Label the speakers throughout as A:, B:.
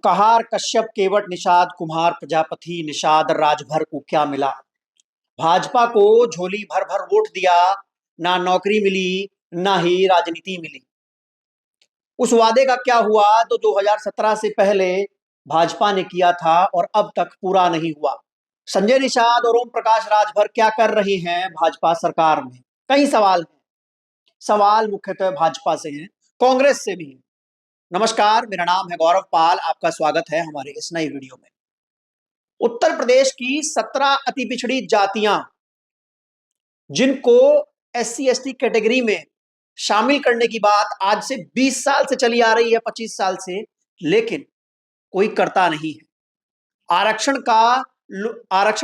A: कहार कश्यप केवट निषाद कुम्हार प्रजापति निषाद राजभर को क्या मिला। भाजपा को झोली भर भर वोट दिया, ना नौकरी मिली ना ही राजनीति मिली। उस वादे का क्या हुआ तो 2017 से पहले भाजपा ने किया था और अब तक पूरा नहीं हुआ। संजय निषाद और ओम प्रकाश राजभर क्या कर रहे हैं भाजपा सरकार में, कई सवाल हैं। सवाल मुख्यतः भाजपा से हैं, कांग्रेस से भी हैं। नमस्कार, मेरा नाम है गौरव पाल, आपका स्वागत है हमारे इस नई वीडियो में। उत्तर प्रदेश की 17 अति पिछड़ी जातियां जिनको SC ST कैटेगरी में शामिल करने की बात आज से 20 साल से चली आ रही है, 25 साल से, लेकिन कोई करता नहीं है। आरक्षण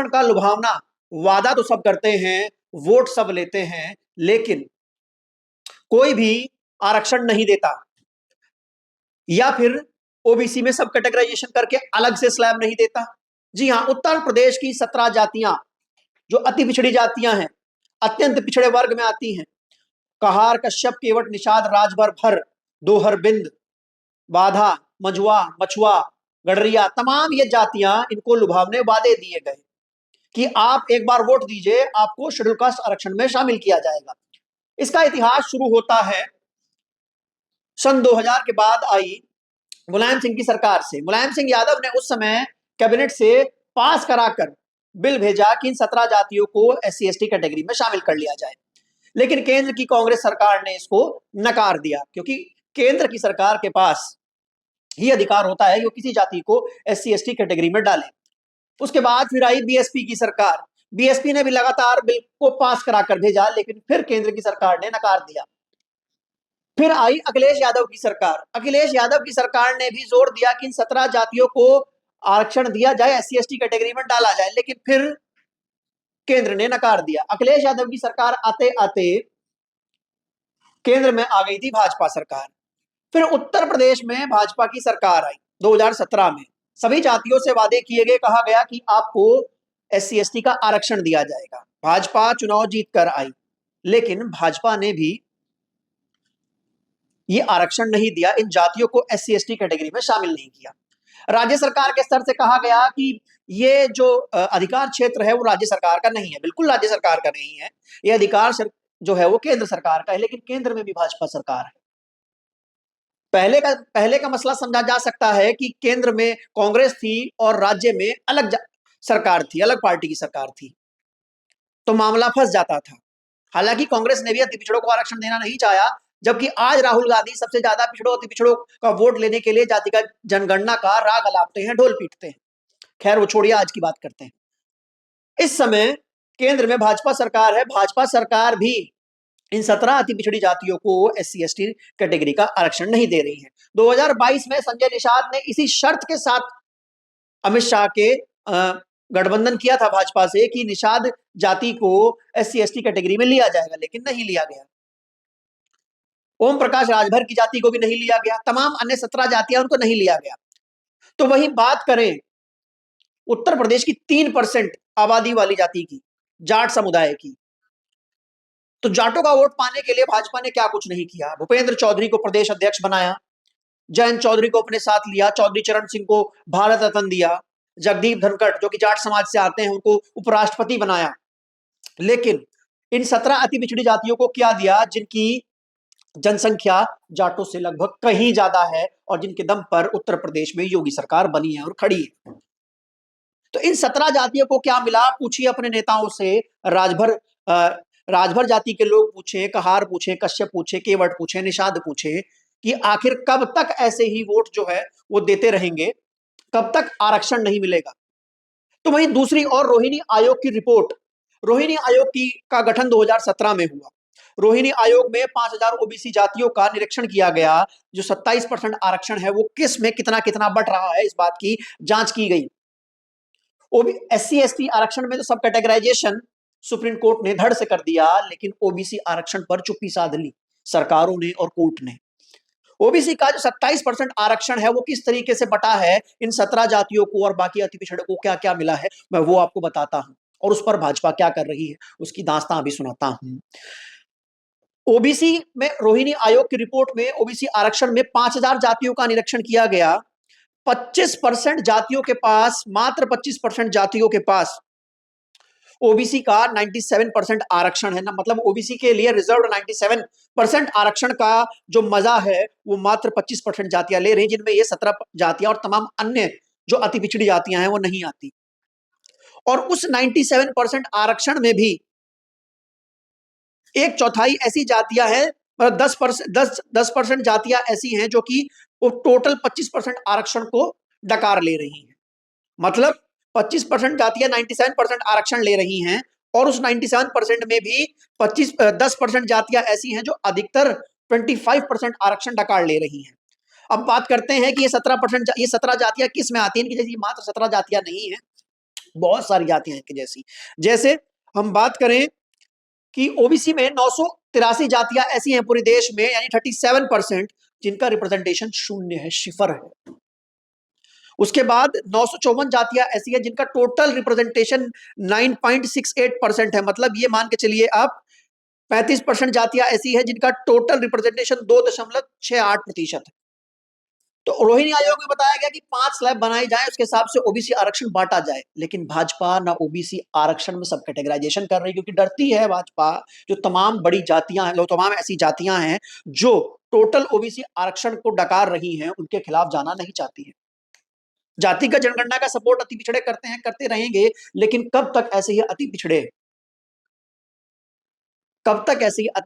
A: का लुभावना वादा तो सब करते हैं, वोट सब लेते हैं, लेकिन कोई भी आरक्षण नहीं देता, या फिर ओबीसी में सब कैटेगराइजेशन करके अलग से स्लैब नहीं देता। जी हां, उत्तर प्रदेश की 17 जातियां जो अति पिछड़ी जातियां हैं, अत्यंत पिछड़े वर्ग में आती हैं। कहार कश्यप केवट निषाद राजभर भर दोहर बिंद बाधा मझुआ मछुआ गडरिया, तमाम ये जातियां, इनको लुभावने वादे दिए गए कि आप एक बार वोट दीजिए, आपको शेड्यूल कास्ट आरक्षण में शामिल किया जाएगा। इसका इतिहास शुरू होता है सन 2000 के बाद आई मुलायम सिंह की सरकार से। मुलायम सिंह यादव ने उस समय कैबिनेट से पास कराकर बिल भेजा कि इन 17 जातियों को SC ST कैटेगरी में शामिल कर लिया जाए, लेकिन केंद्र की कांग्रेस सरकार ने इसको नकार दिया, क्योंकि केंद्र की सरकार के पास ही अधिकार होता है कि वो किसी जाति को SC ST कैटेगरी में डाले। उसके बाद फिर आई BSP की सरकार। BSP ने भी लगातार बिल को पास कराकर भेजा, लेकिन फिर केंद्र की सरकार ने नकार दिया। फिर आई अखिलेश यादव की सरकार। अखिलेश यादव की सरकार ने भी जोर दिया कि इन 17 जातियों को आरक्षण दिया जाए, SC ST कैटेगरी में डाला जाए, लेकिन फिर केंद्र ने नकार दिया। अखिलेश यादव की सरकार आते आते केंद्र में आ गई थी भाजपा सरकार। फिर उत्तर प्रदेश में भाजपा की सरकार आई 2017 में। सभी जातियों से वादे किए गए, कहा गया कि आपको SC ST का आरक्षण दिया जाएगा। भाजपा चुनाव जीत कर आई, लेकिन भाजपा ने भी ये आरक्षण नहीं दिया, इन जातियों को SC ST कैटेगरी में शामिल नहीं किया। राज्य सरकार के स्तर से कहा गया कि ये जो अधिकार क्षेत्र है वो राज्य सरकार का नहीं है। बिल्कुल राज्य सरकार का नहीं है, ये अधिकार जो है वो केंद्र सरकार का है, लेकिन केंद्र में भी भाजपा सरकार है। पहले का मसला समझा जा सकता है कि केंद्र में कांग्रेस थी और राज्य में अलग सरकार थी, अलग पार्टी की सरकार थी, तो मामला फंस जाता था। हालांकि कांग्रेस ने भी अति पिछड़ों को आरक्षण देना नहीं चाहा, जबकि आज राहुल गांधी सबसे ज्यादा अति पिछड़ों का वोट लेने के लिए जातिगत जनगणना का राग अलापते हैं, ढोल पीटते हैं। खैर वो छोड़िए, आज की बात करते हैं। इस समय केंद्र में भाजपा सरकार है। भाजपा सरकार भी इन 17 अति पिछड़ी जातियों को SC ST कैटेगरी का आरक्षण नहीं दे रही है। 2022 में संजय निषाद ने इसी शर्त के साथ अमित शाह के गठबंधन किया था भाजपा से कि निषाद जाति को SC ST कैटेगरी में लिया जाएगा, लेकिन नहीं लिया गया। ओम प्रकाश राजभर की जाति को भी नहीं लिया गया, तमाम अन्य 17 जातियां उनको नहीं लिया गया। तो वही बात करें उत्तर प्रदेश की 3% आबादी वाली जाति की, जाट समुदाय की, तो जाटों का वोट पाने के लिए भाजपा ने क्या कुछ नहीं किया। भूपेंद्र चौधरी को प्रदेश अध्यक्ष बनाया, जयंत चौधरी को अपने साथ लिया, चौधरी चरण सिंह को भारत रत्न दिया, जगदीप धनखड़ जो कि जाट समाज से आते हैं उनको उपराष्ट्रपति बनाया। लेकिन इन 17 अति पिछड़ी जातियों को क्या दिया जिनकी जनसंख्या जाटों से लगभग कहीं ज्यादा है और जिनके दम पर उत्तर प्रदेश में योगी सरकार बनी है और खड़ी है। तो इन 17 जातियों को क्या मिला, पूछिए अपने नेताओं से। राजभर जाति के लोग पूछे, कहार पूछे, कश्यप पूछे, केवट पूछे, निषाद पूछे कि आखिर कब तक ऐसे ही वोट जो है वो देते रहेंगे, कब तक आरक्षण नहीं मिलेगा। तो वहीं दूसरी ओर रोहिणी आयोग की रिपोर्ट, रोहिणी आयोग का गठन 2017 में हुआ। रोहिणी आयोग में 5000 ओबीसी जातियों का निरीक्षण किया गया। जो 27% आरक्षण है वो किस में कितना कितना बढ़ रहा है, इस बात की जांच की गई। SC ST आरक्षण में तो सब कैटेगराइजेशन सुप्रीम कोर्ट ने धड़ से कर दिया, लेकिन ओबीसी आरक्षण पर चुप्पी साध ली सरकारों ने और कोर्ट ने। ओबीसी का जो 27% आरक्षण है वो किस तरीके से बटा है, इन 17 जातियों को और बाकी अति पिछड़े को क्या क्या मिला है, मैं वो आपको बताता हूं, और उस पर भाजपा क्या कर रही है उसकी दास्तां अभी सुनाता हूं। ओबीसी में रोहिणी आयोग की रिपोर्ट में ओबीसी आरक्षण में 5000 जातियों का निरीक्षण किया गया। 25% जातियों के पास, मात्र 25% जातियों के पास ओबीसी का 97% आरक्षण है ना, मतलब ओबीसी के लिए रिजर्व 97% आरक्षण का जो मजा है वो मात्र 25% जातियां ले रही, जिनमें ये 17 जातियां और तमाम अन्य जो अति पिछड़ी जातियां हैं वो नहीं आती। और उस 97% आरक्षण में भी एक चौथाई ऐसी जातियां हैं, 10% जातियां ऐसी हैं जो कि वो टोटल 25% आरक्षण को डकार ले रही हैं। मतलब 25% जातियां 97% आरक्षण ले रही हैं, और उस 97% में भी 10% जातियां ऐसी हैं जो अधिकतर 25% आरक्षण डकार ले रही हैं। अब बात करते हैं कि ये 17 जातियां किस में आती हैं, कि जैसे मात्र 17 जातियां नहीं है, बहुत सारी जातियां हैं कि जैसे हम बात करें कि ओबीसी में 983 जातियां ऐसी हैं पूरे देश में, यानी 37%, जिनका रिप्रेजेंटेशन शून्य है, शिफर है। उसके बाद 954 जातियां ऐसी हैं जिनका टोटल रिप्रेजेंटेशन 9.68% है, मतलब ये मान के चलिए आप 35% जातियां ऐसी हैं जिनका टोटल रिप्रेजेंटेशन 2.68% है। तो रोहिणी आयोग में बताया गया कि 5 स्लैब बनाई जाए, उसके हिसाब से ओबीसी आरक्षण बांटा जाए, लेकिन भाजपा ना ओबीसी आरक्षण में सब कैटेगराइजेशन कर रही, क्योंकि डरती है भाजपा जो तमाम बड़ी जातियां हैं, तमाम ऐसी जातियां हैं जो टोटल ओबीसी आरक्षण को डकार रही हैं, उनके खिलाफ जाना नहीं चाहती है। जातिगत जनगणना का सपोर्ट अति पिछड़े करते हैं, करते रहेंगे, लेकिन कब तक ऐसे ही अति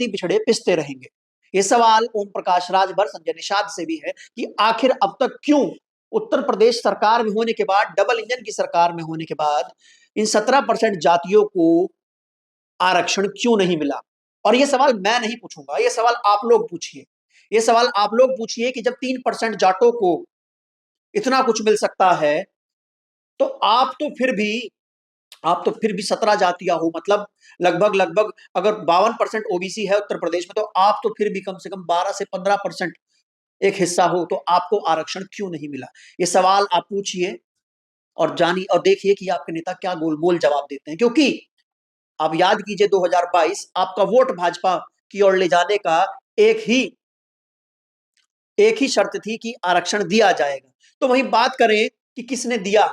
A: पिछड़े पिसते रहेंगे? ये सवाल ओम प्रकाश राजभर, संजय निषाद से भी है कि आखिर अब तक क्यों उत्तर प्रदेश सरकार में होने के बाद, डबल इंजन की सरकार में होने के बाद, इन 17% जातियों को आरक्षण क्यों नहीं मिला? और ये सवाल मैं नहीं पूछूंगा, ये सवाल आप लोग पूछिए। ये सवाल आप लोग पूछिए कि जब 3% जाटों को इतना कुछ मिल सकता है, तो आप तो फिर भी 17 जातियां हो, मतलब लगभग अगर 52% ओबीसी है उत्तर प्रदेश में, तो आप तो फिर भी कम से कम 12 से 15% एक हिस्सा हो, तो आपको आरक्षण क्यों नहीं मिला? ये सवाल आप पूछिए और जानिए और देखिए कि आपके नेता क्या गोल-मोल जवाब देते हैं। क्योंकि आप याद कीजिए 2022 आपका वोट भाजपा की ओर ले जाने का एक ही शर्त थी कि आरक्षण दिया जाएगा। तो वहीं बात करें कि किसने दिया,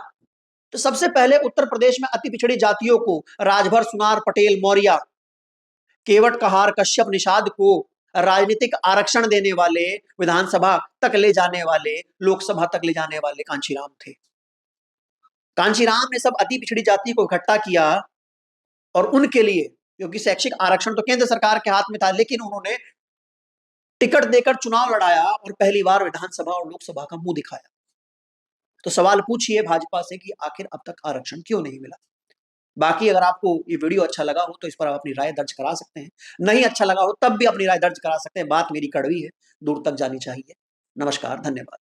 A: तो सबसे पहले उत्तर प्रदेश में अति पिछड़ी जातियों को राजभर, सुनार, पटेल, मौर्य, केवट, कहार, कश्यप, निषाद को राजनीतिक आरक्षण देने वाले, विधानसभा तक ले जाने वाले, लोकसभा तक ले जाने वाले कांशीराम थे। कांशीराम ने सब अति पिछड़ी जाति को इकट्ठा किया और उनके लिए, क्योंकि शैक्षिक आरक्षण तो केंद्र सरकार के हाथ में था, लेकिन उन्होंने टिकट देकर चुनाव लड़ाया और पहली बार विधानसभा और लोकसभा का मुंह दिखाया। तो सवाल पूछिए भाजपा से कि आखिर अब तक आरक्षण क्यों नहीं मिला? बाकी अगर आपको ये वीडियो अच्छा लगा हो तो इस पर आप अपनी राय दर्ज करा सकते हैं, नहीं अच्छा लगा हो तब भी अपनी राय दर्ज करा सकते हैं। बात मेरी कड़वी है, दूर तक जानी चाहिए। नमस्कार, धन्यवाद।